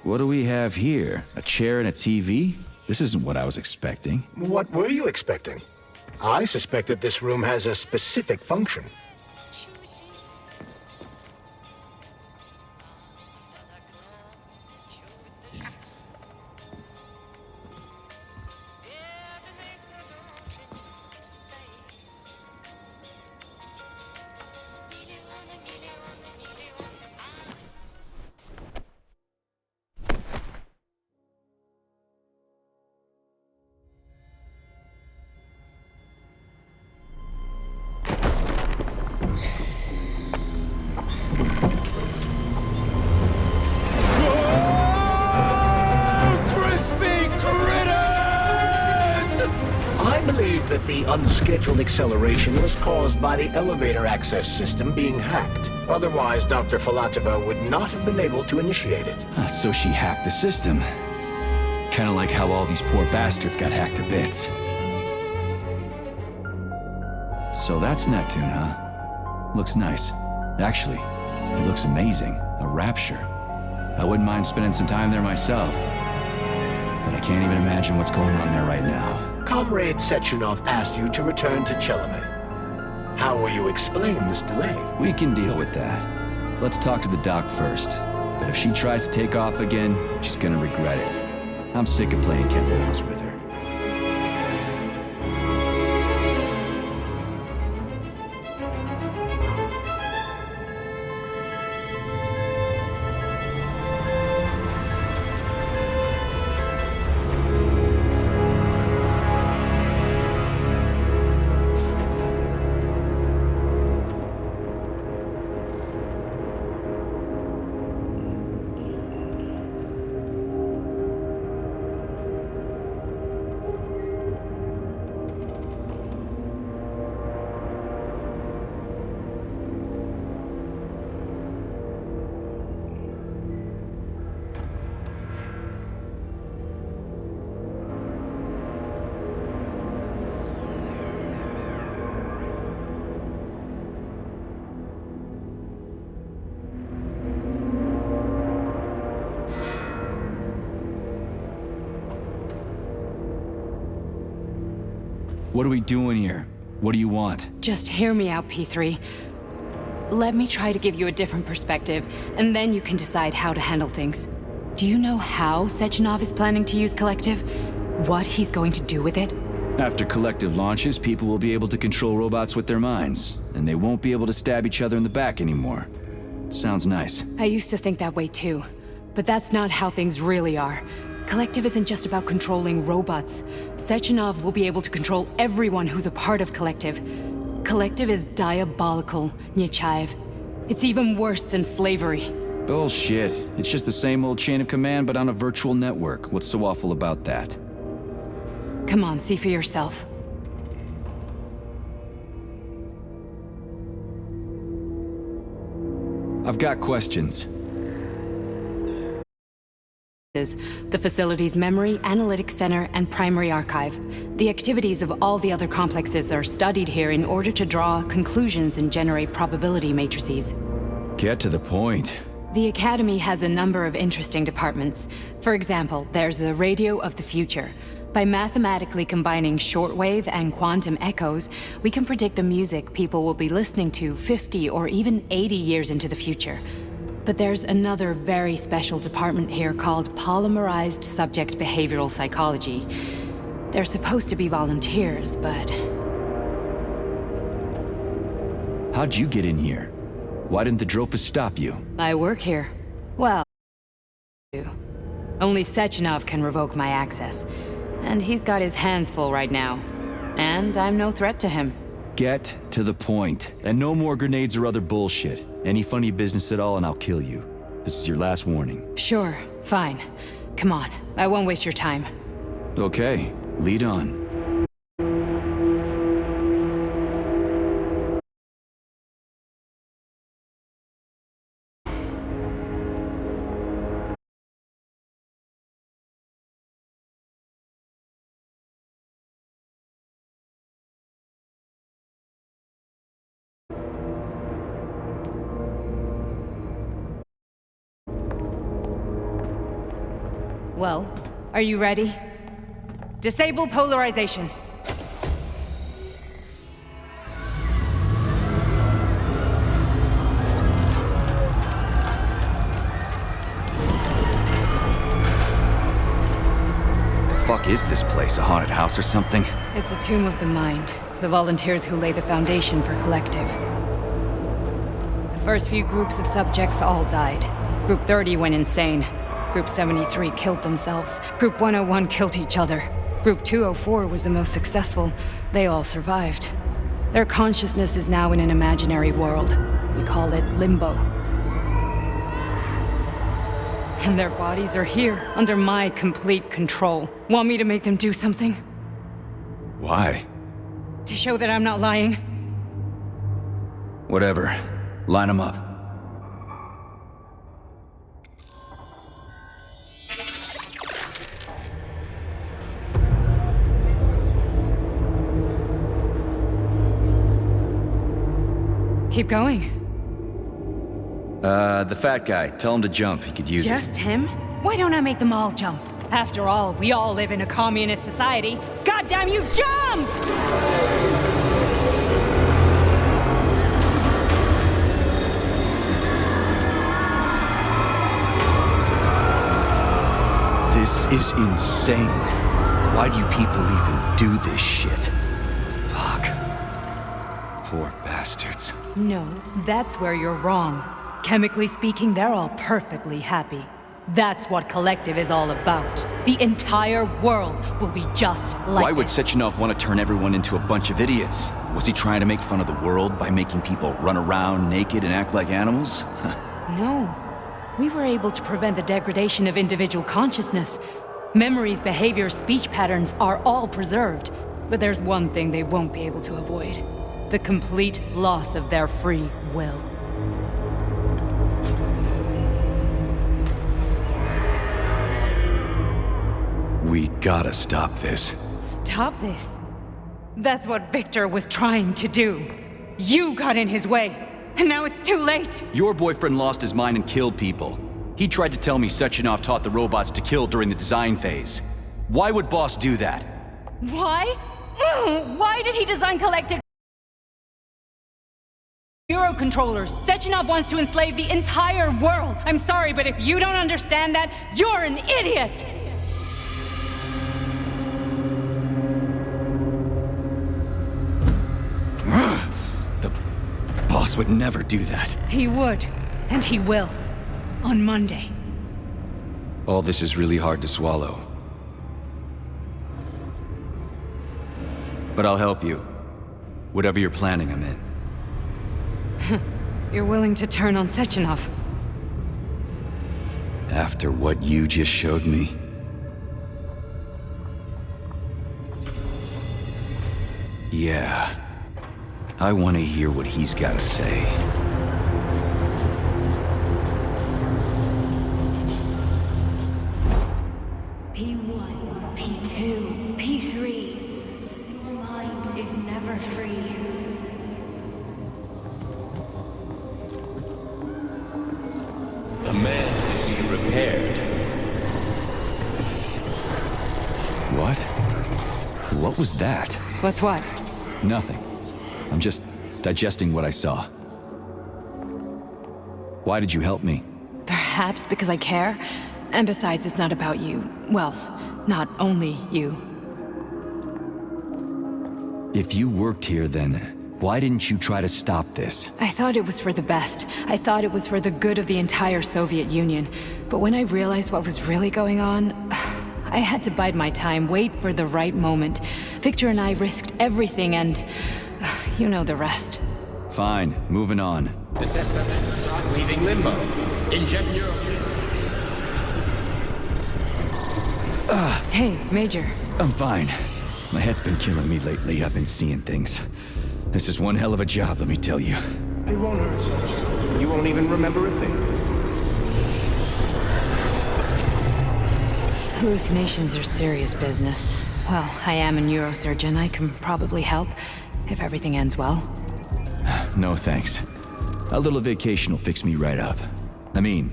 What do we have here? A chair and a TV? This isn't what I was expecting. What were you expecting? I suspect that this room has a specific function. That the unscheduled acceleration was caused by the elevator access system being hacked. Otherwise, Dr. Filatova would not have been able to initiate it. So she hacked the system. Kinda like how all these poor bastards got hacked to bits. So that's Neptune, huh? Looks nice. Actually, it looks amazing. A rapture. I wouldn't mind spending some time there myself. But I can't even imagine what's going on there right now. Comrade Sechenov asked you to return to Chelomey. How will you explain this delay? We can deal with that. Let's talk to the doc first. But if she tries to take off again, she's gonna regret it. I'm sick of playing cat and mouse with her. What are we doing here? What do you want? Just hear me out, P3. Let me try to give you a different perspective, and then you can decide how to handle things. Do you know how Sechenov is planning to use Collective? What he's going to do with it? After Collective launches, people will be able to control robots with their minds, and they won't be able to stab each other in the back anymore. Sounds nice. I used to think that way too, but that's not how things really are. Collective isn't just about controlling robots. Sechenov will be able to control everyone who's a part of Collective. Collective is diabolical, Nechayev. It's even worse than slavery. Bullshit. It's just the same old chain of command, but on a virtual network. What's so awful about that? Come on, see for yourself. I've got questions. The facility's memory, analytics center, and primary archive. The activities of all the other complexes are studied here in order to draw conclusions and generate probability matrices. Get to the point. The Academy has a number of interesting departments. For example, there's the Radio of the Future. By mathematically combining shortwave and quantum echoes, we can predict the music people will be listening to 50 or even 80 years into the future. But there's another very special department here called Polymerized Subject Behavioral Psychology. They're supposed to be volunteers, but... How'd you get in here? Why didn't the Drofus stop you? I work here. Well... Only Sechenov can revoke my access. And he's got his hands full right now. And I'm no threat to him. Get to the point. And no more grenades or other bullshit. Any funny business at all and I'll kill you. This is your last warning. Sure, fine. Come on, I won't waste your time. Okay, lead on. Well, are you ready? Disable polarization. Fuck is this place? A haunted house or something? It's a tomb of the mind. The volunteers who lay the foundation for Collective. The first few groups of subjects all died. Group 30 went insane. Group 73 killed themselves. Group 101 killed each other. Group 204 was the most successful. They all survived. Their consciousness is now in an imaginary world. We call it Limbo. And their bodies are here, under my complete control. Want me to make them do something? Why? To show that I'm not lying? Whatever. Line them up. Keep going. The fat guy. Tell him to jump. He could use it. Just him? Why don't I make them all jump? After all, we all live in a communist society. Goddamn you, jump! This is insane. Why do you people even do this shit? Fuck. Poor bastards. No, that's where you're wrong. Chemically speaking, they're all perfectly happy. That's what Collective is all about. The entire world will be just like Why would this. Sechenov want to turn everyone into a bunch of idiots? Was he trying to make fun of the world by making people run around naked and act like animals? No. We were able to prevent the degradation of individual consciousness. Memories, behaviors, speech patterns are all preserved. But there's one thing they won't be able to avoid. The complete loss of their free will. We gotta stop this. Stop this. That's what Victor was trying to do. You got in his way, and now it's too late. Your boyfriend lost his mind and killed people. He tried to tell me Sechenov taught the robots to kill during the design phase. Why would Boss do that? Why? Why did he design Collective neurocontrollers? Sechenov wants to enslave the entire world. I'm sorry, but if you don't understand that, you're an idiot! The boss would never do that. He would, and he will. On Monday. All this is really hard to swallow. But I'll help you. Whatever you're planning, I'm in. You're willing to turn on Sechenov? After what you just showed me? Yeah. I want to hear what he's got to say. P1, P2, P3. Your mind is never free. A man may be repaired. What? What was that? What's what? Nothing. I'm just digesting what I saw. Why did you help me? Perhaps because I care. And besides, it's not about you. Well, not only you. If you worked here, then why didn't you try to stop this? I thought it was for the best. I thought it was for the good of the entire Soviet Union. But when I realized what was really going on, I had to bide my time, wait for the right moment. Victor and I risked everything and you know the rest. Fine, moving on. The test subject is not leaving limbo. Inject neurotransmitter. Hey, Major. I'm fine. My head's been killing me lately. I've been seeing things. This is one hell of a job, let me tell you. It won't hurt, Sergeant. You won't even remember a thing. Hallucinations are serious business. Well, I am a neurosurgeon. I can probably help, if everything ends well. No thanks. A little vacation will fix me right up. I mean,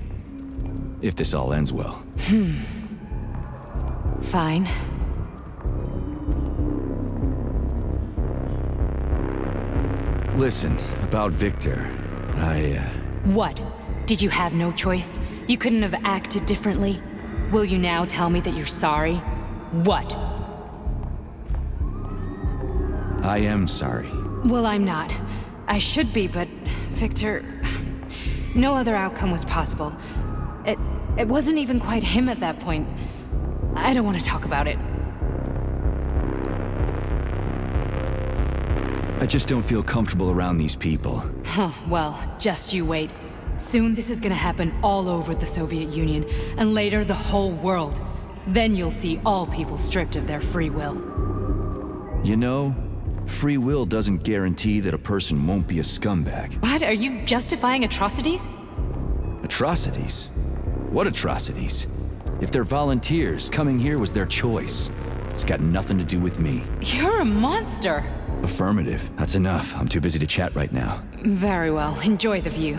if this all ends well. Fine. Listen, about Victor, What? Did you have no choice? You couldn't have acted differently? Will you now tell me that you're sorry? What? I am sorry. Well, I'm not. I should be, but Victor... No other outcome was possible. It wasn't even quite him at that point. I don't want to talk about it. I just don't feel comfortable around these people. Huh, well, just you wait. Soon this is gonna happen all over the Soviet Union, and later the whole world. Then you'll see all people stripped of their free will. You know, free will doesn't guarantee that a person won't be a scumbag. What? Are you justifying atrocities? Atrocities? What atrocities? If they're volunteers, coming here was their choice. It's got nothing to do with me. You're a monster! Affirmative. That's enough. I'm too busy to chat right now. Very well. Enjoy the view.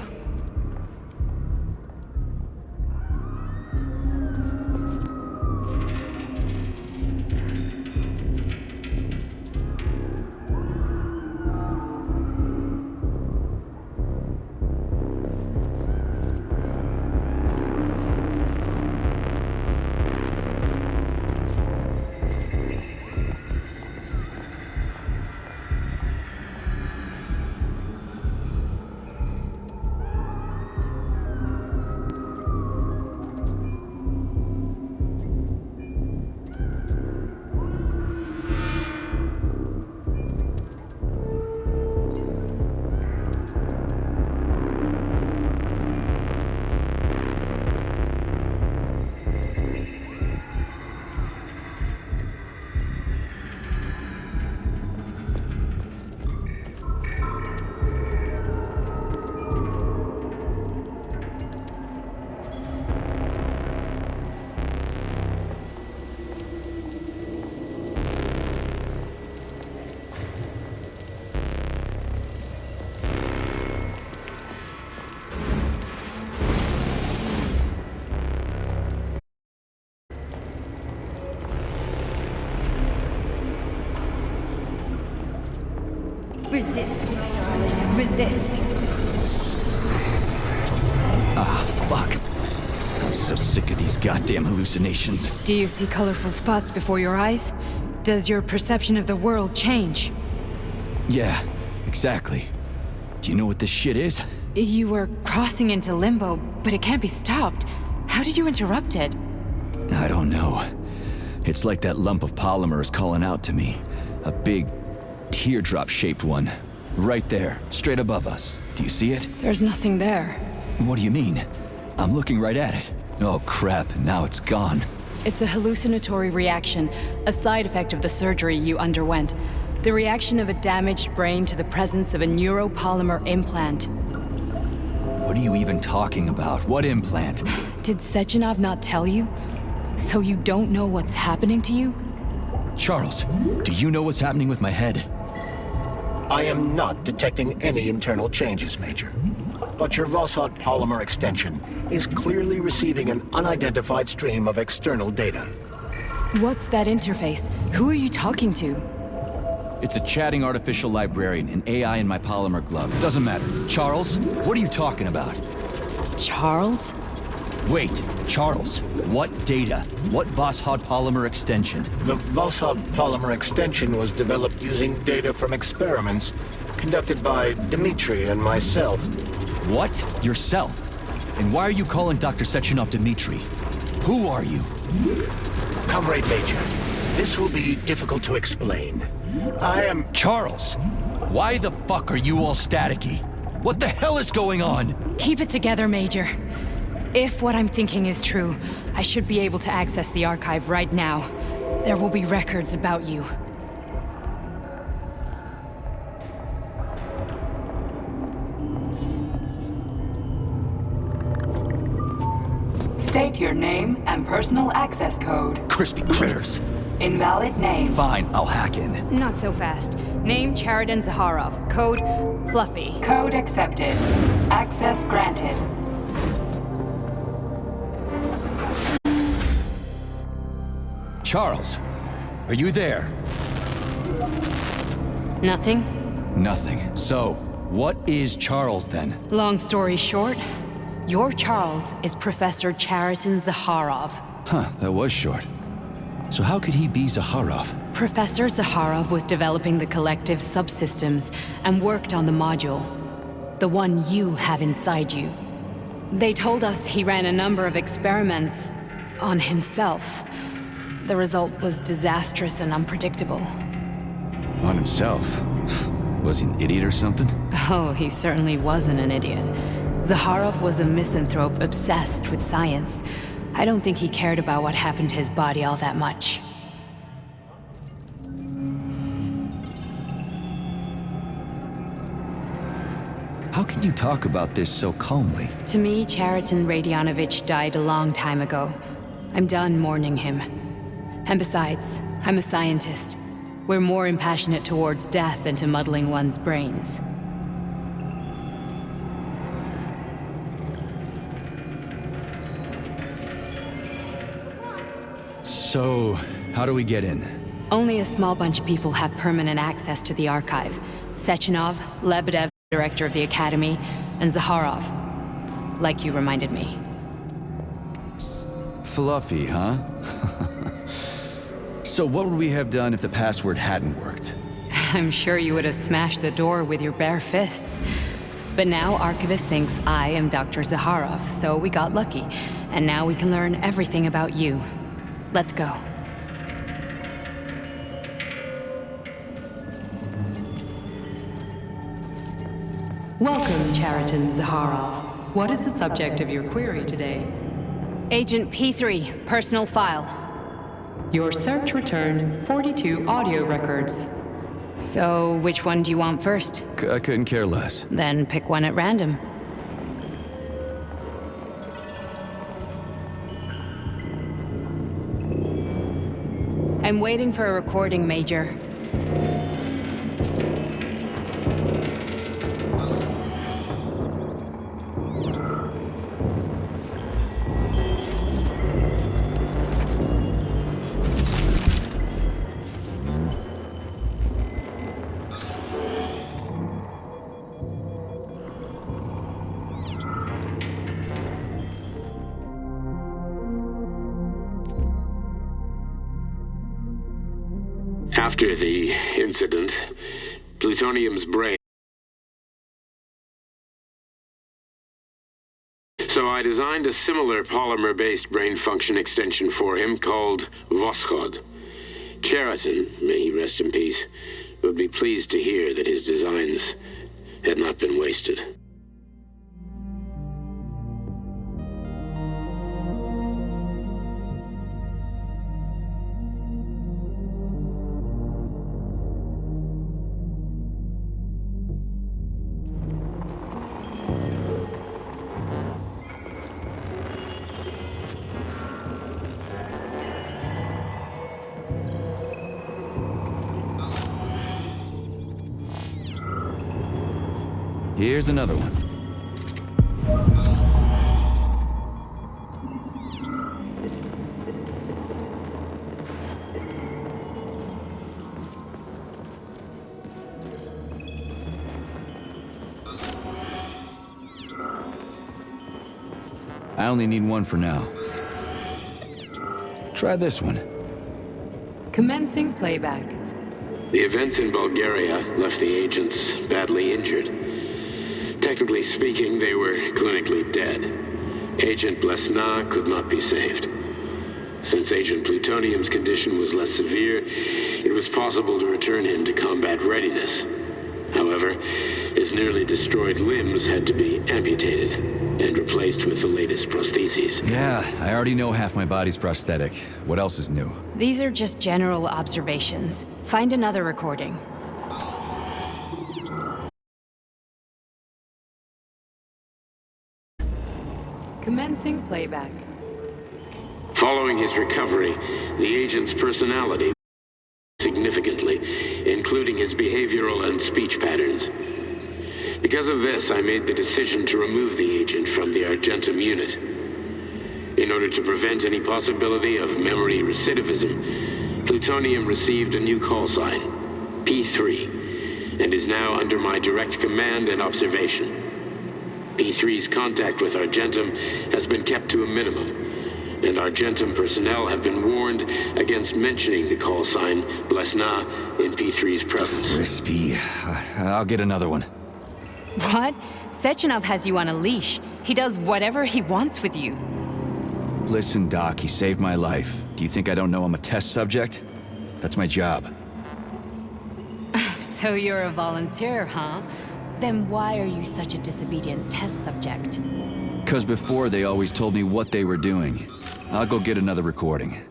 Resist, my darling. Resist. Fuck. I'm so sick of these goddamn hallucinations. Do you see colorful spots before your eyes? Does your perception of the world change? Yeah, exactly. Do you know what this shit is? You were crossing into limbo, but it can't be stopped. How did you interrupt it? I don't know. It's like that lump of polymer is calling out to me. A big, teardrop-shaped one. Right there, straight above us. Do you see it? There's nothing there. What do you mean? I'm looking right at it. Oh crap, now it's gone. It's a hallucinatory reaction, a side effect of the surgery you underwent. The reaction of a damaged brain to the presence of a neuropolymer implant. What are you even talking about? What implant? Did Sechenov not tell you? So you don't know what's happening to you? Charles, do you know what's happening with my head? I am not detecting any internal changes, Major. But your Vossot polymer extension is clearly receiving an unidentified stream of external data. What's that interface? Who are you talking to? It's a chatting artificial librarian, an AI in my polymer glove. Doesn't matter. Charles, what are you talking about? Charles? Wait, Charles, what data? What Vossot polymer extension? The Vossot polymer extension was developed using data from experiments conducted by Dmitri and myself. What? Yourself? And why are you calling Dr. Sechenov Dmitri? Who are you? Comrade Major, this will be difficult to explain. I am... Charles! Why the fuck are you all staticky? What the hell is going on? Keep it together, Major. If what I'm thinking is true, I should be able to access the archive right now. There will be records about you. State your name and personal access code. Crispy critters. Invalid name. Fine, I'll hack in. Not so fast. Name Charidan Zaharov. Code Fluffy. Code accepted. Access granted. Charles, are you there? Nothing? Nothing. So, what is Charles then? Long story short, your Charles is Professor Chariton Zakharov. Huh, that was short. So how could he be Zakharov? Professor Zakharov was developing the collective subsystems and worked on the module. The one you have inside you. They told us he ran a number of experiments on himself. The result was disastrous and unpredictable. On himself? Was he an idiot or something? Oh, he certainly wasn't an idiot. Zakharov was a misanthrope obsessed with science. I don't think he cared about what happened to his body all that much. How can you talk about this so calmly? To me, Chariton Radionovich died a long time ago. I'm done mourning him. And besides, I'm a scientist. We're more impassionate towards death than to muddling one's brains. So, how do we get in? Only a small bunch of people have permanent access to the archive. Sechenov, Lebedev, director of the Academy, and Zakharov. Like you reminded me. Fluffy, huh? So what would we have done if the password hadn't worked? I'm sure you would have smashed the door with your bare fists. But now Archivist thinks I am Dr. Zakharov, so we got lucky. And now we can learn everything about you. Let's go. Welcome, Chariton Zakharov. What is the subject of your query today? Agent P3, personal file. Your search returned 42 audio records. So, which one do you want first? I couldn't care less. Then pick one at random. I'm waiting for a recording, Major. After the incident, plutonium's brain. So I designed a similar polymer-based brain function extension for him called Voschod. Chariton, may he rest in peace, would be pleased to hear that his designs had not been wasted. Here's another one. I only need one for now. Try this one. Commencing playback. The events in Bulgaria left the agents badly injured. Technically speaking, they were clinically dead. Agent Blesna could not be saved. Since Agent Plutonium's condition was less severe, it was possible to return him to combat readiness. However, his nearly destroyed limbs had to be amputated and replaced with the latest prostheses. Yeah, I already know half my body's prosthetic. What else is new? These are just general observations. Find another recording. Commencing playback. Following his recovery, the agent's personality significantly, including his behavioral and speech patterns. Because of this, I made the decision to remove the agent from the Argentum unit. In order to prevent any possibility of memory recidivism, Plutonium received a new call sign, P3, and is now under my direct command and observation. P3's contact with Argentum has been kept to a minimum, and Argentum personnel have been warned against mentioning the call sign Blesna in P3's presence. Crispy. I'll get another one. What? Sechenov has you on a leash. He does whatever he wants with you. Listen, Doc, he saved my life. Do you think I don't know I'm a test subject? That's my job. So you're a volunteer, huh? Then why are you such a disobedient test subject? 'Cause before they always told me what they were doing. I'll go get another recording.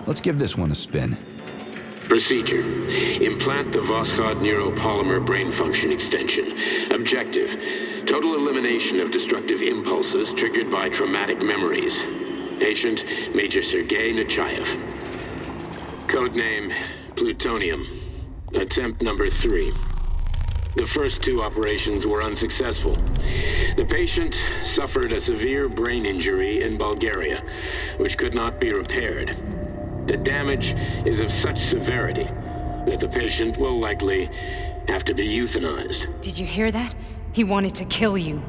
Let's give this one a spin. Procedure. Implant the Voskhod neuropolymer brain function extension. Objective. Total elimination of destructive impulses triggered by traumatic memories. Patient, Major Sergei Nechayev. Codename, Plutonium. Attempt number 3. The first 2 operations were unsuccessful. The patient suffered a severe brain injury in Bulgaria, which could not be repaired. The damage is of such severity that the patient will likely have to be euthanized. Did you hear that? He wanted to kill you.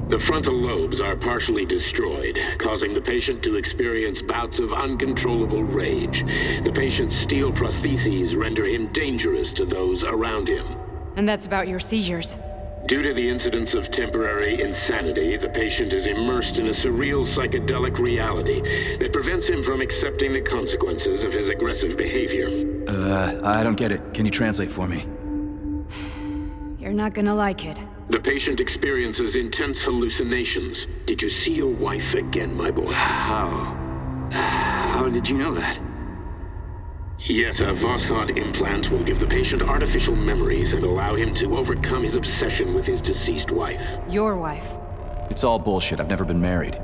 The frontal lobes are partially destroyed, causing the patient to experience bouts of uncontrollable rage. The patient's steel prostheses render him dangerous to those around him. And that's about your seizures. Due to the incidence of temporary insanity, the patient is immersed in a surreal psychedelic reality that prevents him from accepting the consequences of his aggressive behavior. I don't get it. Can you translate for me? You're not gonna like it. The patient experiences intense hallucinations. Did you see your wife again, my boy? How did you know that? Yet a Voskhod implant will give the patient artificial memories and allow him to overcome his obsession with his deceased wife. Your wife. It's all bullshit. I've never been married.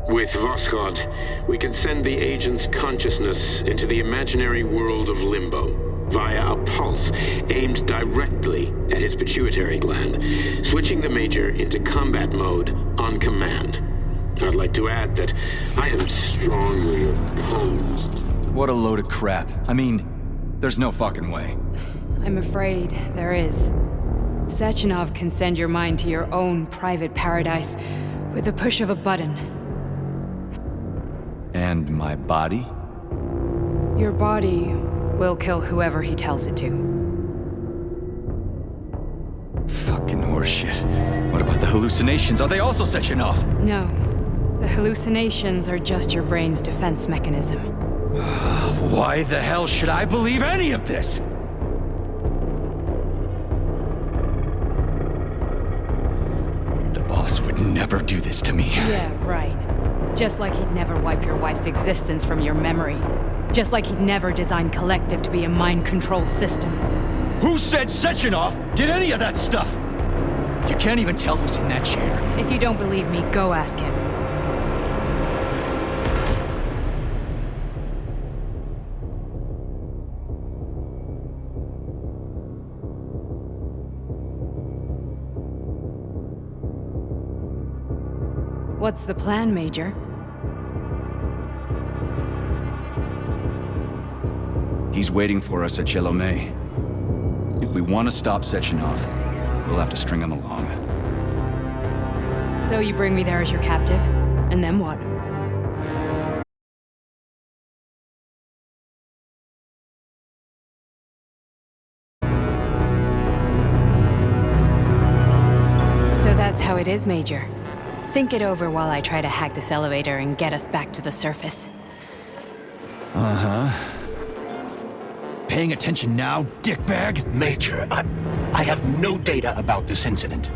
With Voskhod, we can send the agent's consciousness into the imaginary world of limbo via a pulse aimed directly at his pituitary gland, switching the Major into combat mode on command. I'd like to add that I am strongly opposed. What a load of crap. I mean, there's no fucking way. I'm afraid there is. Sechenov can send your mind to your own private paradise with the push of a button. And my body? Your body will kill whoever he tells it to. Fucking horseshit. What about the hallucinations? Are they also Sechenov? No. The hallucinations are just your brain's defense mechanism. Why the hell should I believe any of this? The boss would never do this to me. Yeah, right. Just like he'd never wipe your wife's existence from your memory. Just like he'd never design Collective to be a mind control system. Who said Sechenov did any of that stuff? You can't even tell who's in that chair. If you don't believe me, go ask him. What's the plan, Major? He's waiting for us at Chelomey. If we want to stop Sechenov, we'll have to string him along. So you bring me there as your captive, and then what? So that's how it is, Major. Think it over while I try to hack this elevator and get us back to the surface. Uh-huh. Paying attention now, dickbag? Major, I have no data about this incident.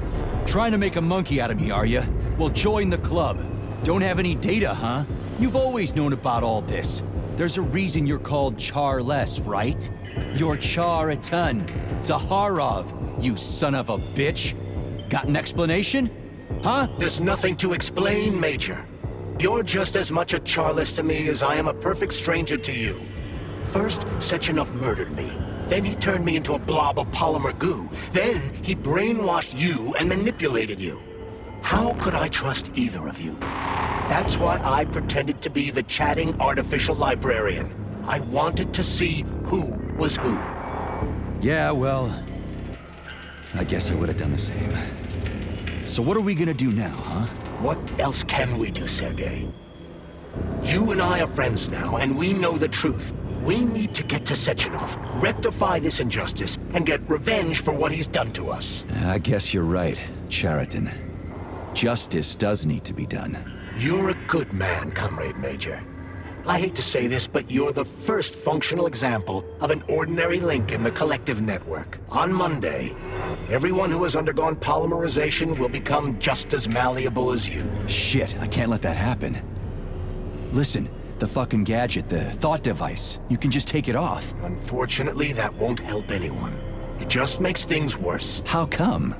Trying to make a monkey out of me, are you? Well, join the club. Don't have any data, huh? You've always known about all this. There's a reason you're called Charless, right? You're Char-a-ton. Zaharov, you son of a bitch. Got an explanation? Huh? There's nothing to explain, Major. You're just as much a Charless to me as I am a perfect stranger to you. First, Sechenov murdered me. Then he turned me into a blob of polymer goo. Then he brainwashed you and manipulated you. How could I trust either of you? That's why I pretended to be the chatting artificial librarian. I wanted to see who was who. Yeah, well, I guess I would have done the same. So what are we gonna do now, huh? What else can we do, Sergei? You and I are friends now, and we know the truth. We need to get to Sechenov, rectify this injustice, and get revenge for what he's done to us. I guess you're right, Chariton. Justice does need to be done. You're a good man, Comrade Major. I hate to say this, but you're the first functional example of an ordinary link in the collective network. On Monday, everyone who has undergone polymerization will become just as malleable as you. Shit, I can't let that happen. Listen, the fucking gadget, the thought device, you can just take it off. Unfortunately, that won't help anyone. It just makes things worse. How come?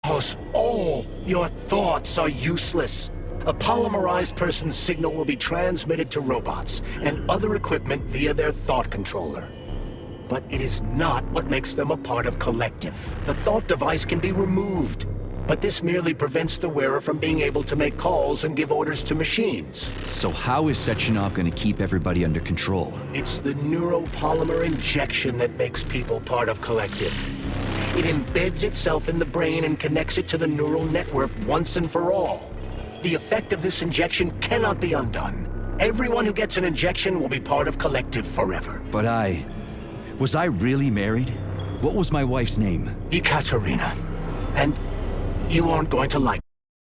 Because all your thoughts are useless. A polymerized person's signal will be transmitted to robots and other equipment via their thought controller. But it is not what makes them a part of collective. The thought device can be removed, but this merely prevents the wearer from being able to make calls and give orders to machines. So how is Sechenov gonna keep everybody under control? It's the neuropolymer injection that makes people part of collective. It embeds itself in the brain and connects it to the neural network once and for all. The effect of this injection cannot be undone. Everyone who gets an injection will be part of collective forever. But was I really married? What was my wife's name? Ekaterina. And you aren't going to like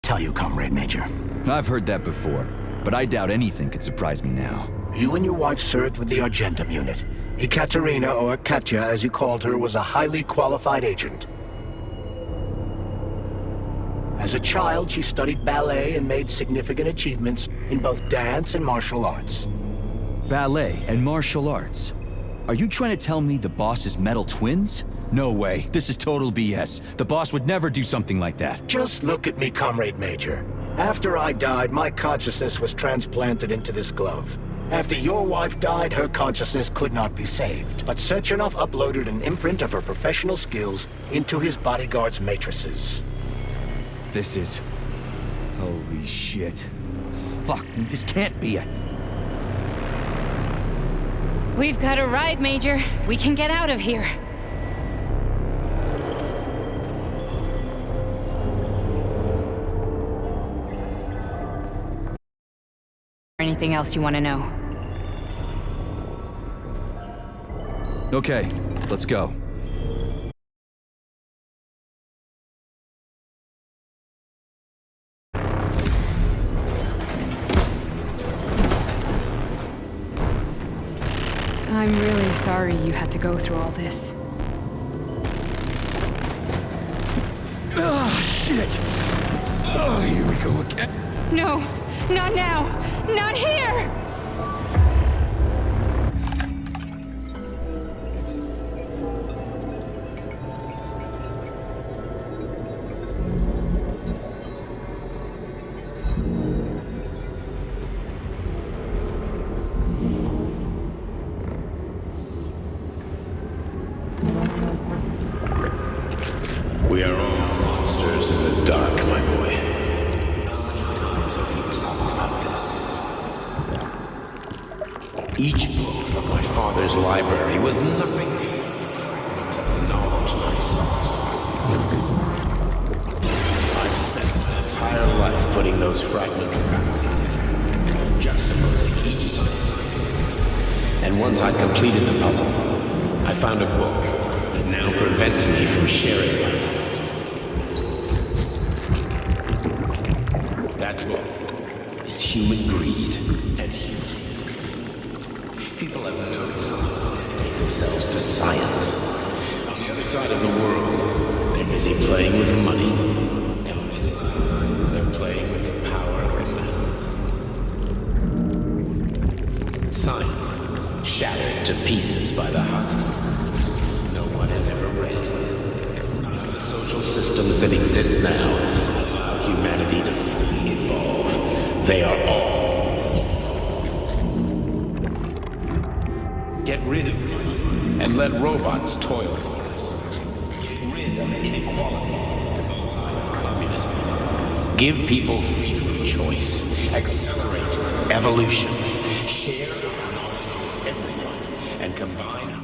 tell you, Comrade Major. I've heard that before, but I doubt anything could surprise me now. You and your wife served with the Argentum unit. Ekaterina, or Katya as you called her, was a highly qualified agent. As a child, she studied ballet and made significant achievements in both dance and martial arts. Ballet and martial arts? Are you trying to tell me the boss is metal twins? No way, this is total BS. The boss would never do something like that. Just look at me, Comrade Major. After I died, my consciousness was transplanted into this glove. After your wife died, her consciousness could not be saved. But Sechenov uploaded an imprint of her professional skills into his bodyguard's matrices. This is... holy shit. Fuck me, this can't be a... We've got a ride, Major. We can get out of here. Anything else you want to know? Okay, let's go. I'm really sorry you had to go through all this. Oh, shit! Oh, here we go again. No, not now! Not here! We are all monsters in the dark, my boy. How many times have we talked about this? Each book from my father's library was nothing but a fragment of the knowledge I sought. I've spent my entire life putting those fragments back together, juxtaposing each scientific fact. And once I'd completed the puzzle, I found a book that now prevents me from sharing my knowledge. That book is human greed and human. People have no time to dedicate themselves to science. On the other outside of the world. They're busy playing with money. On this side, they're playing with the power of the masses. Science, shattered to pieces by the husks no one has ever read. None of the social systems that exist now allow humanity to fully evolve. They are all get rid of money and let robots toil for us. Get rid of inequality and the lie of communism. Give people freedom of choice. Accelerate evolution. Share our knowledge with everyone and combine our...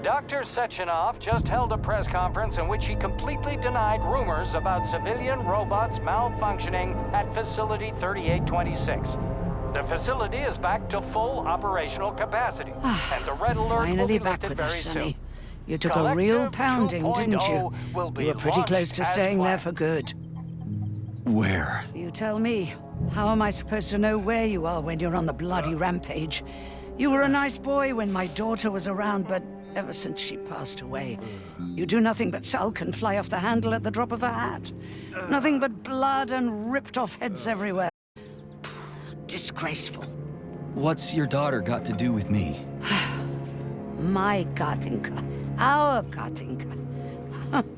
Dr. Sechenov just held a press conference in which he completely denied rumors about civilian robots malfunctioning at Facility 3826. The facility is back to full operational capacity, and the red alert will be back lifted with very us, soon. Sonny. You took a real pounding, didn't you? You were pretty close to staying there for good. Where? You tell me. How am I supposed to know where you are when you're on the bloody rampage? You were a nice boy when my daughter was around, but ever since she passed away, you do nothing but sulk and fly off the handle at the drop of a hat. Nothing but blood and ripped off heads everywhere. Disgraceful. What's your daughter got to do with me? My Katinka. Our Katinka.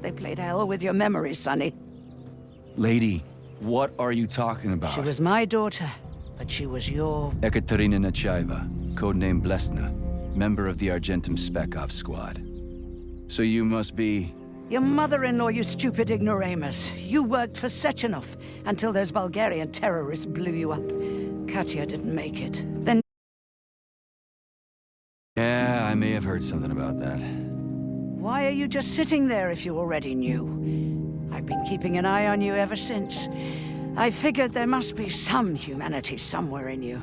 They played hell with your memory, Sonny. Lady, what are you talking about? She was my daughter, but she was your... Ekaterina Nechaeva, codename Blesna, member of the Argentum Spec Ops squad. So you must be... Your mother-in-law, you stupid ignoramus. You worked for Sechenov until those Bulgarian terrorists blew you up. Katya didn't make it. Then... Yeah, I may have heard something about that. Why are you just sitting there if you already knew? I've been keeping an eye on you ever since. I figured there must be some humanity somewhere in you.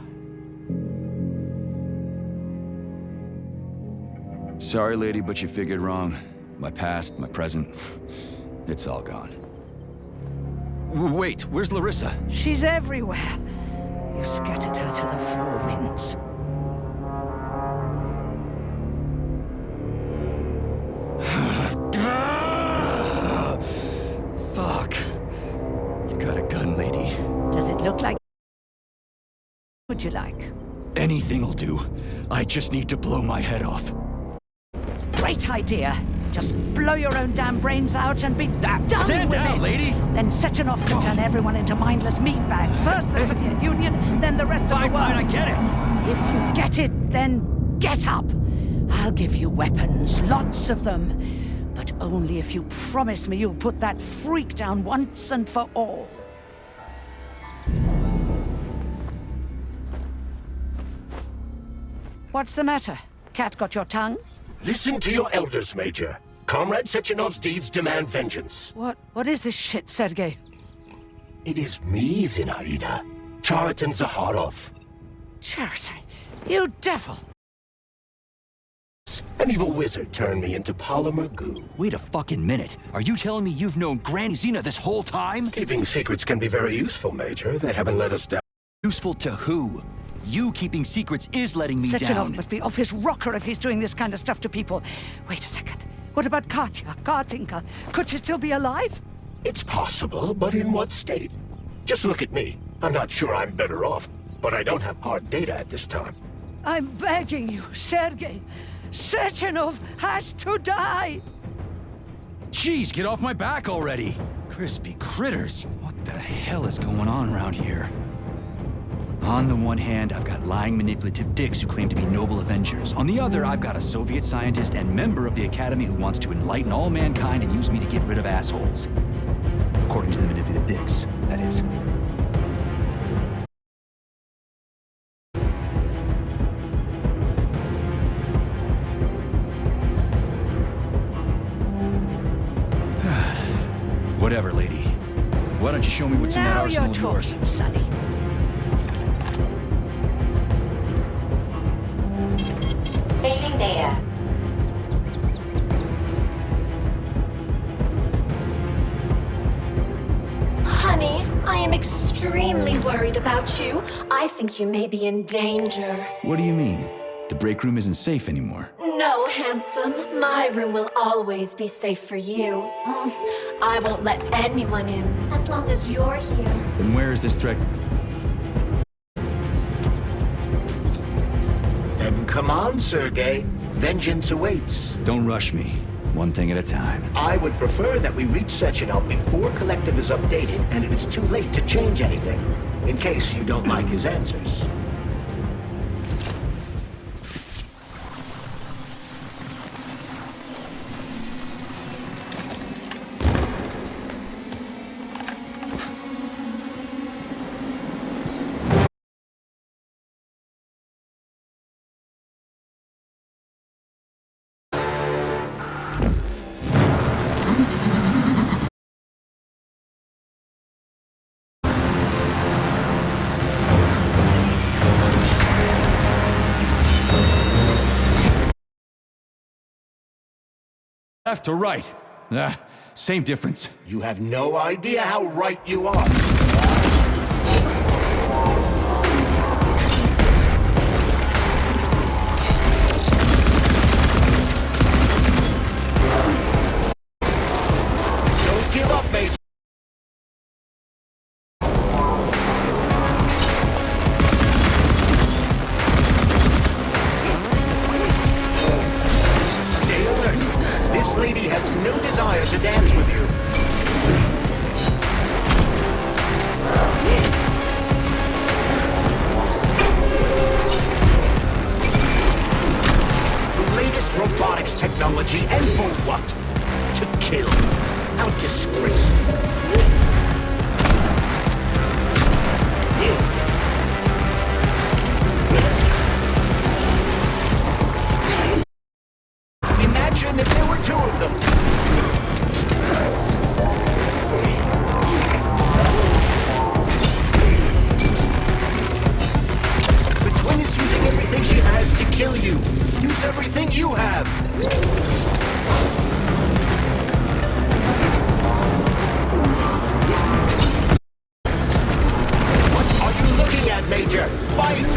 Sorry, lady, but you figured wrong. My past, my present, it's all gone. Wait, where's Larissa? She's everywhere. You scattered her to the four winds. Fuck. You got a gun, lady. Does it look like... Would you like? Anything'll do. I just need to blow my head off. Great idea. Just blow your own damn brains out and be done Stand with down, it. lady! Then Sechenov can turn everyone into mindless meatbags. First the Soviet Union, then the rest of the world. Fine, I get it! If you get it, then get up. I'll give you weapons, lots of them. But only if you promise me you'll put that freak down once and for all. What's the matter? Cat got your tongue? Listen to your elders, Major. Comrade Sechenov's deeds demand vengeance. What is this shit, Sergei? It is me, Zinaida. Chariton Zaharov. Chariton, you devil! An evil wizard turned me into polymer goo. Wait a fucking minute. Are you telling me you've known Granny Zena this whole time? Keeping secrets can be very useful, Major. They haven't let us down. Useful to who? You keeping secrets is letting me Sechenov down. must be off his rocker if he's doing this kind of stuff to people. Wait a second. What about Katya, Katinka? Could she still be alive? It's possible, but in what state? Just look at me. I'm not sure I'm better off, but I don't have hard data at this time. I'm begging you, Sergei. Sechenov has to die! Jeez, get off my back already! Crispy critters. What the hell is going on around here? On the one hand, I've got lying, manipulative dicks who claim to be noble avengers. On the other, I've got a Soviet scientist and member of the Academy who wants to enlighten all mankind and use me to get rid of assholes. According to the manipulative dicks, that is. Whatever, lady. Why don't you show me what's in that arsenal of yours? Now you're talking, Sonny. Saving data. am extremely worried about you. I think you may be in danger. What do you mean? The break room isn't safe anymore. No, handsome. My room will always be safe for you. I won't let anyone in as long as you're here. Then where is this threat? Then come on, Sergei. Vengeance awaits. Don't rush me. One thing at a time. I would prefer that we reach Sechenov before Collective is updated and it is too late to change anything, in case you don't like his answers. Left or right? Same difference. You have no idea how right you are. Don't give up, Major. Stay alert. This lady has no desire to dance with you. The latest robotics technology, and for what? To kill. How disgraceful. Imagine if there were two of them. The twin is using everything she has to kill you. Use everything you have. What are you looking at, Major? Fight!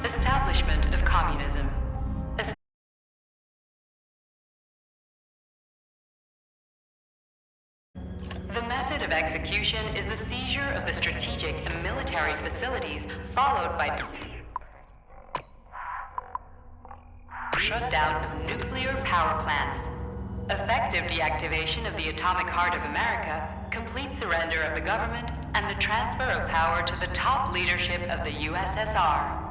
Establishment of communism. The method of execution is the seizure of the strategic and military facilities, followed by shutdown of nuclear power plants. Effective deactivation of the atomic heart of America, complete surrender of the government, and the transfer of power to the top leadership of the USSR.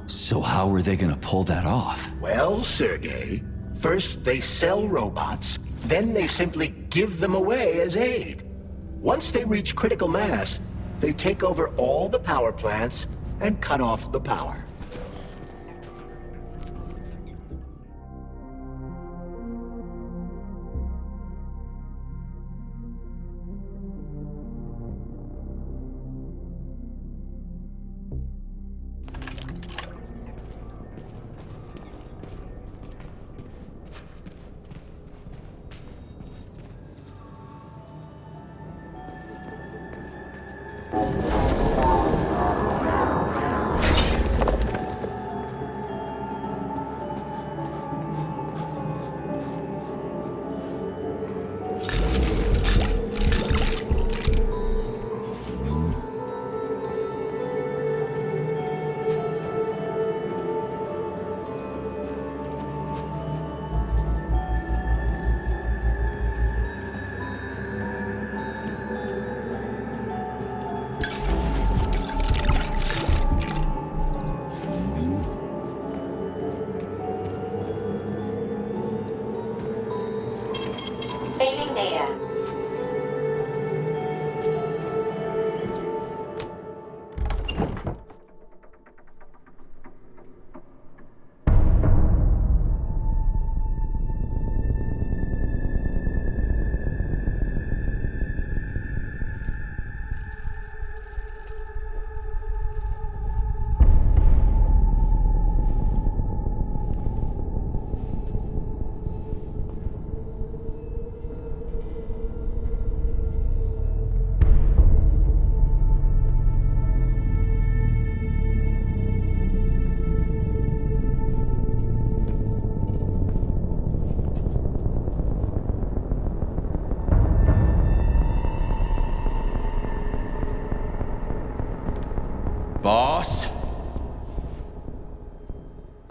So how are they gonna pull that off? Well, Sergei, first they sell robots, then they simply give them away as aid. Once they reach critical mass, they take over all the power plants and cut off the power.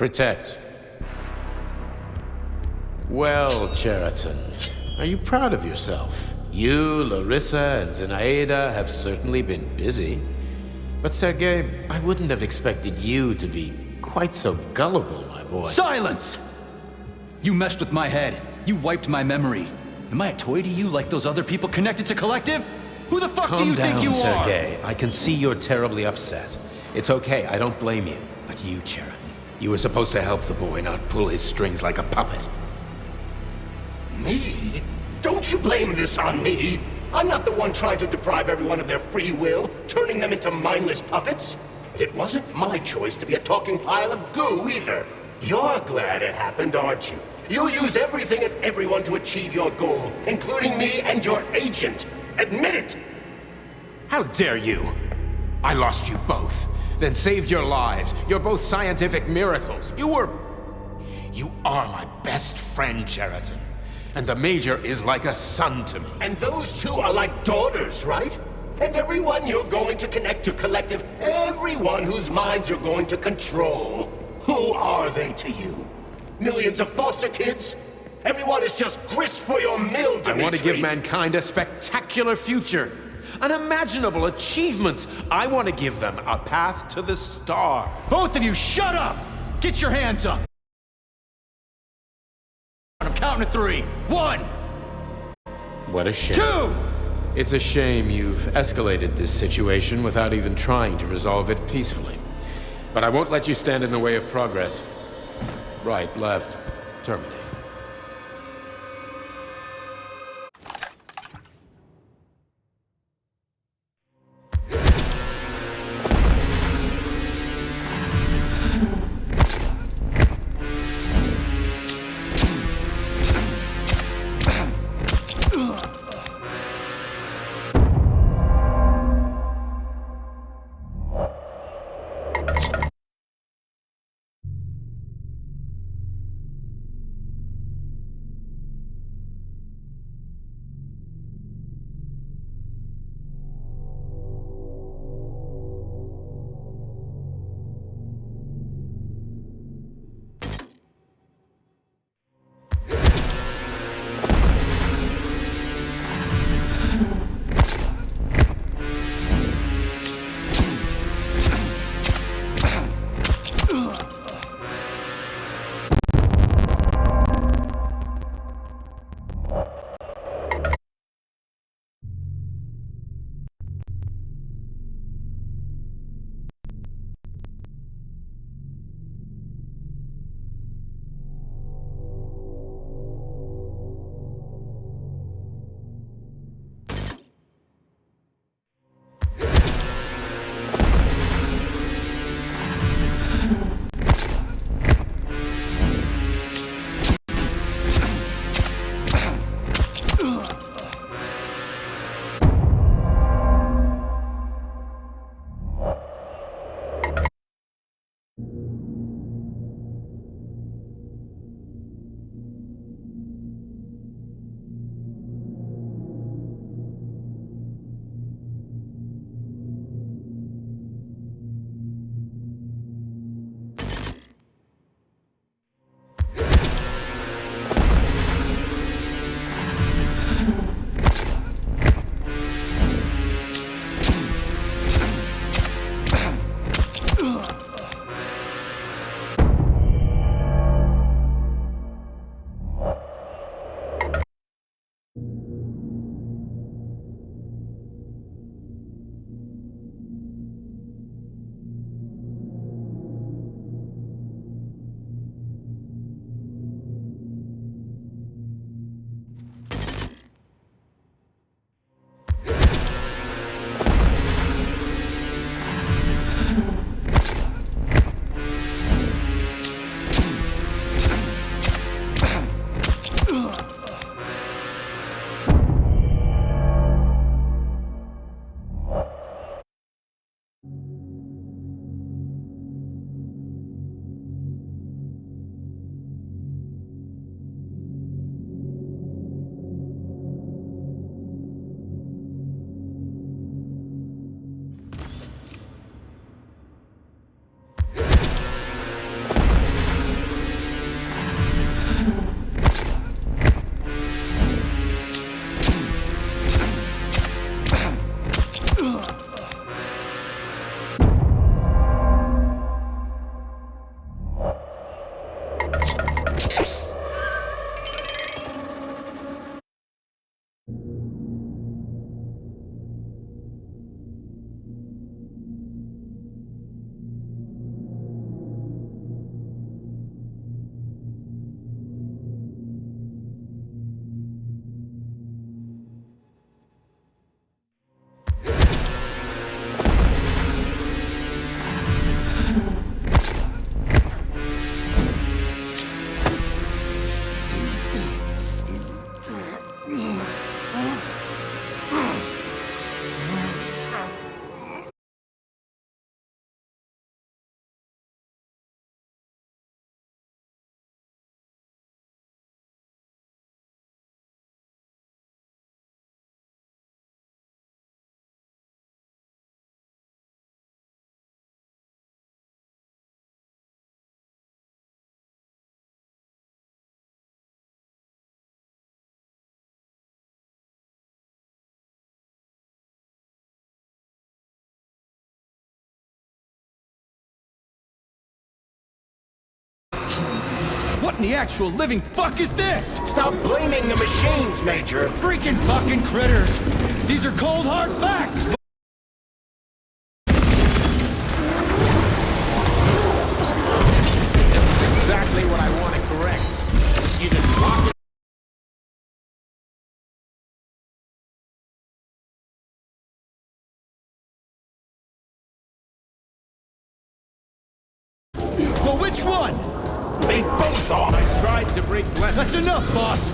Protect. Well, Cheriton, are you proud of yourself? You, Larissa, and Zenaida have certainly been busy. But Sergei, I wouldn't have expected you to be quite so gullible, my boy. Silence! You messed with my head. You wiped my memory. Am I a toy to you like those other people connected to Collective? Who the fuck do you think you are? Calm down, Sergei. I can see you're terribly upset. It's okay, I don't blame you. But you, Cheriton, you were supposed to help the boy, not pull his strings like a puppet. Me? Don't you blame this on me? I'm not the one trying to deprive everyone of their free will, turning them into mindless puppets. It wasn't my choice to be a talking pile of goo either. You're glad it happened, aren't you? You'll use everything and everyone to achieve your goal, including me and your agent. Admit it! How dare you? I lost you both, then saved your lives. You're both scientific miracles. You are my best friend, Cheriton. And the Major is like a son to me. And those two are like daughters, right? And everyone you're going to connect to Collective, everyone whose minds you're going to control, who are they to you? Millions of foster kids? Everyone is just grist for your mill, Dimitri. I want to give mankind a spectacular future. Unimaginable achievements. I want to give them a path to the star. Both of you, shut up! Get your hands up! I'm counting to 3. 1! What a shame. 2! It's a shame you've escalated this situation without even trying to resolve it peacefully. But I won't let you stand in the way of progress. Right, left, terminate. What in the actual living fuck is this? Stop blaming the machines, Major! Freaking fucking critters! These are cold hard facts! This is exactly what I want to correct. You just walk it. Well, which one? They both are! I tried to bring That's enough, boss!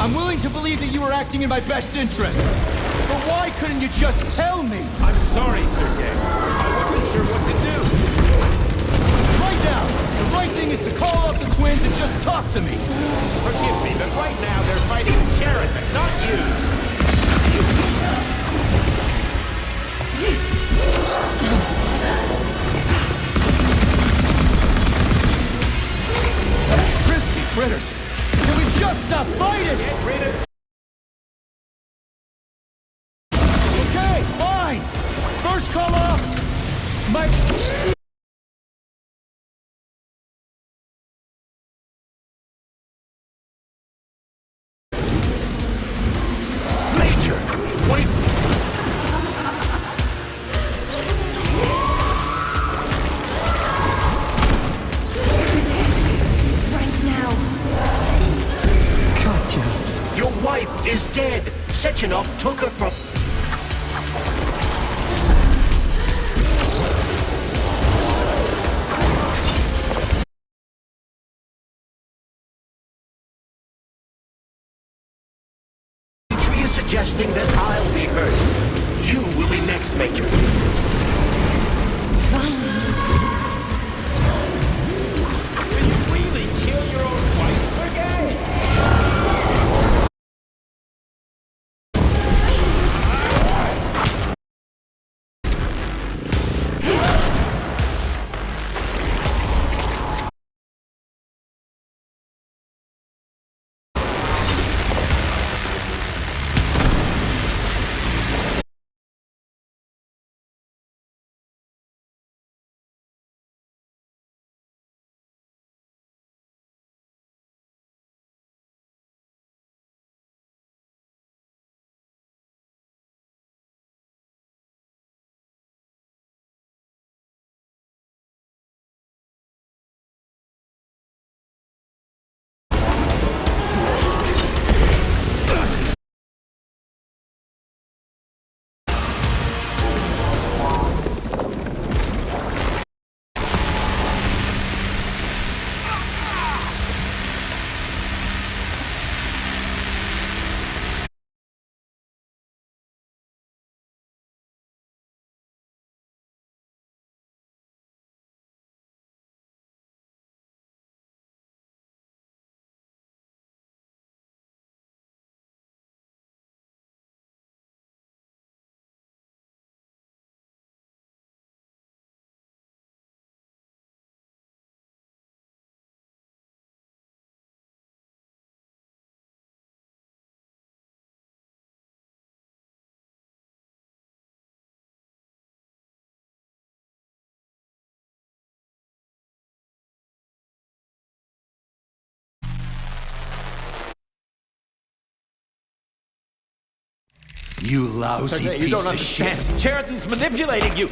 I'm willing to believe that you were acting in my best interests. But why couldn't you just tell me? I'm sorry, Sergei. I wasn't sure what to do. Right now, the right thing is to call up the twins and just talk to me. Forgive me, but right now they're fighting Cheriton, not you. Crispy fritters! Can we just stop fighting? Get rid of... Okay, fine! First call off! My... Major! Wait! Right now. Gotcha. Your wife is dead! Sechenov took her from... Tree is suggesting that I'll be hurt. You will be next, Major. Will you really kill your own wife, Sergei? You lousy Sergei, piece you don't of shit. understand. Cheriton's manipulating you.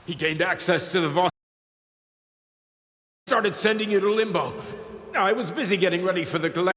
He gained access to the vault. Started sending you to limbo. I was busy getting ready for the collection.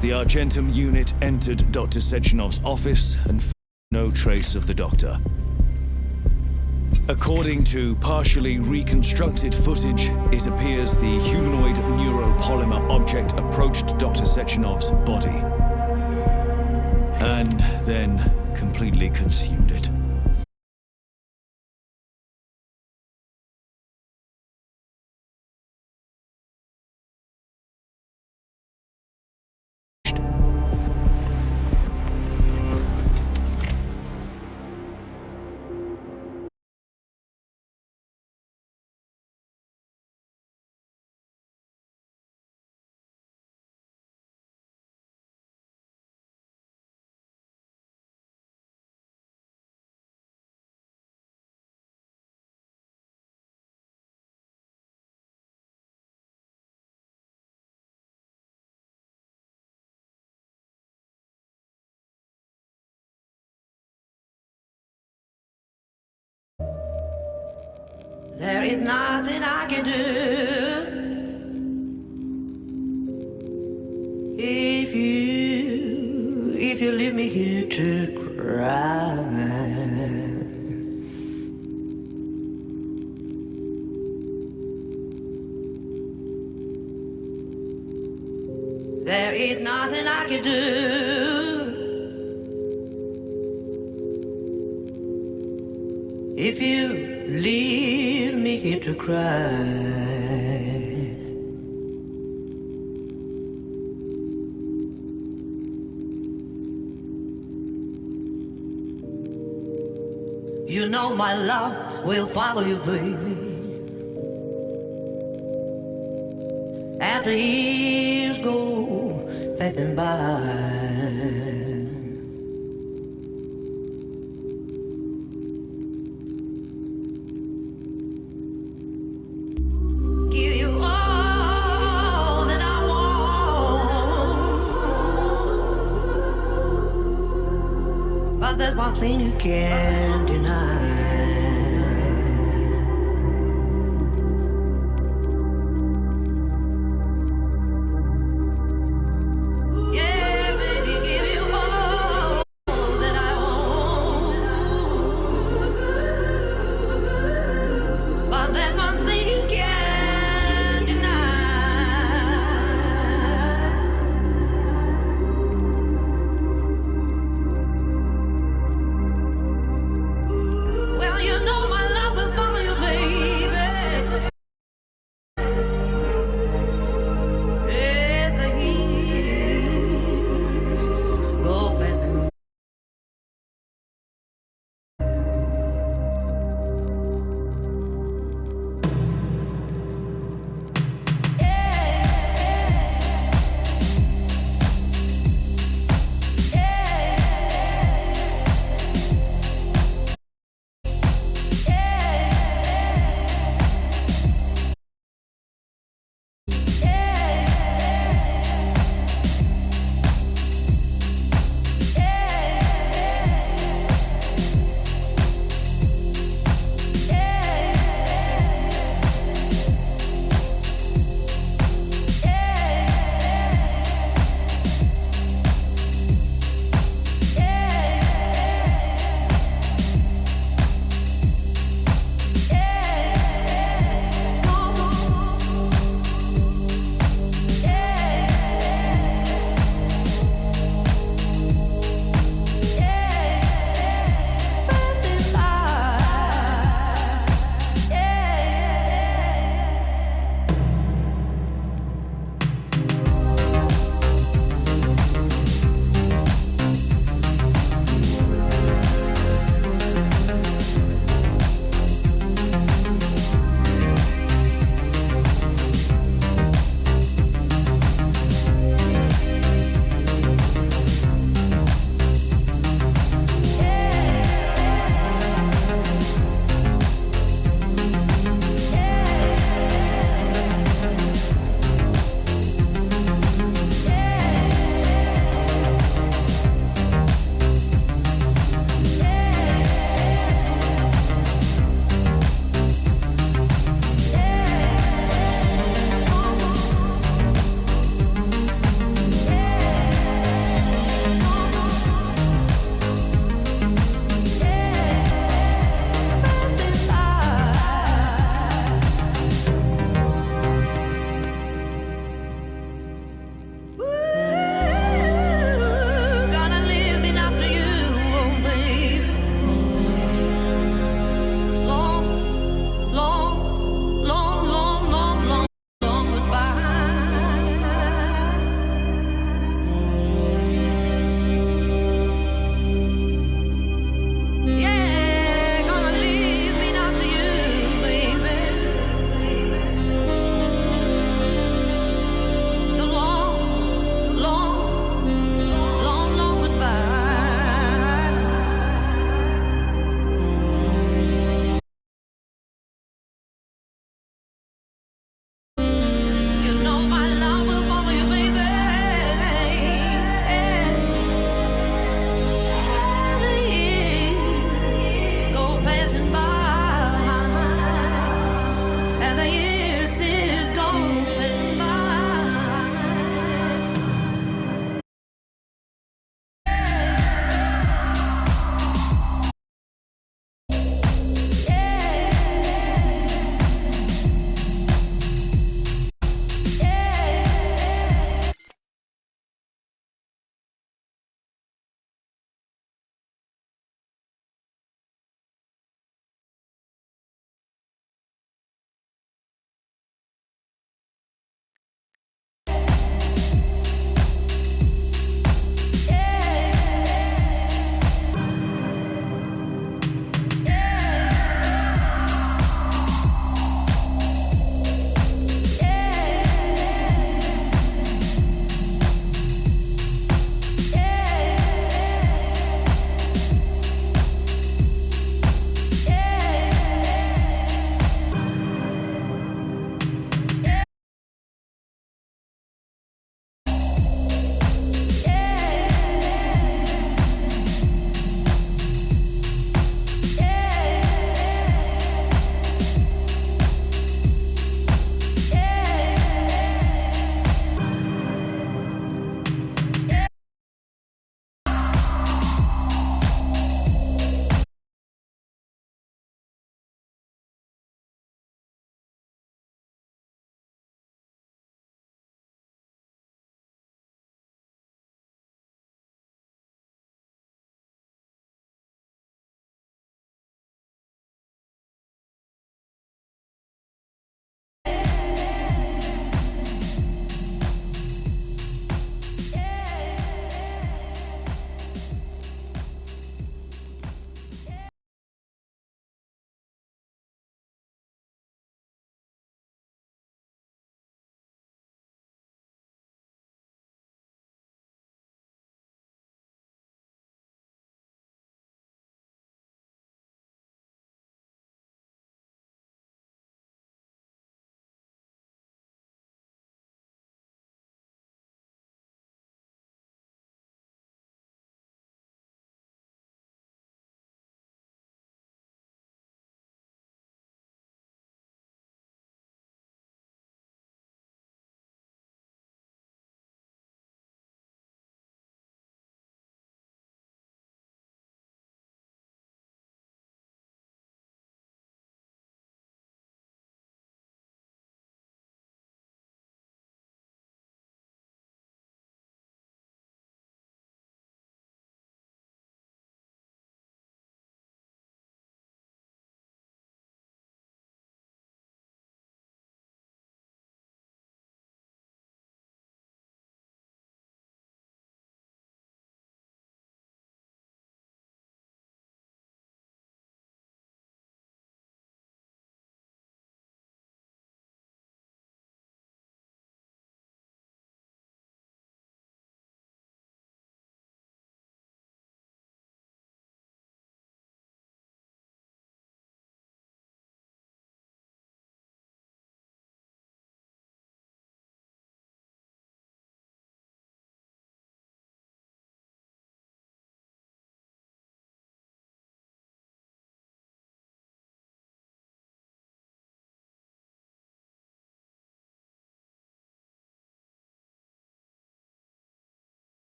The Argentum unit entered Dr. Sechenov's office and found no trace of the doctor. According to partially reconstructed footage, it appears the humanoid neuropolymer object approached Dr. Sechenov's body and then completely consumed it. There is nothing I can do if you leave me here to cry. There is nothing I can do if you leave me here to cry. You know my love will follow you, baby. As the years go passing by. There's one thing you can't deny. Yeah, baby, give you all that I want. But there's one thing you can't deny.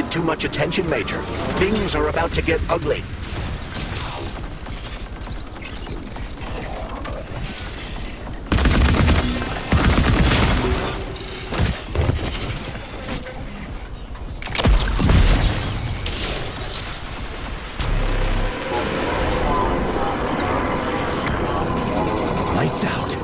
attracted too much attention, Major. Things are about to get ugly. Lights out.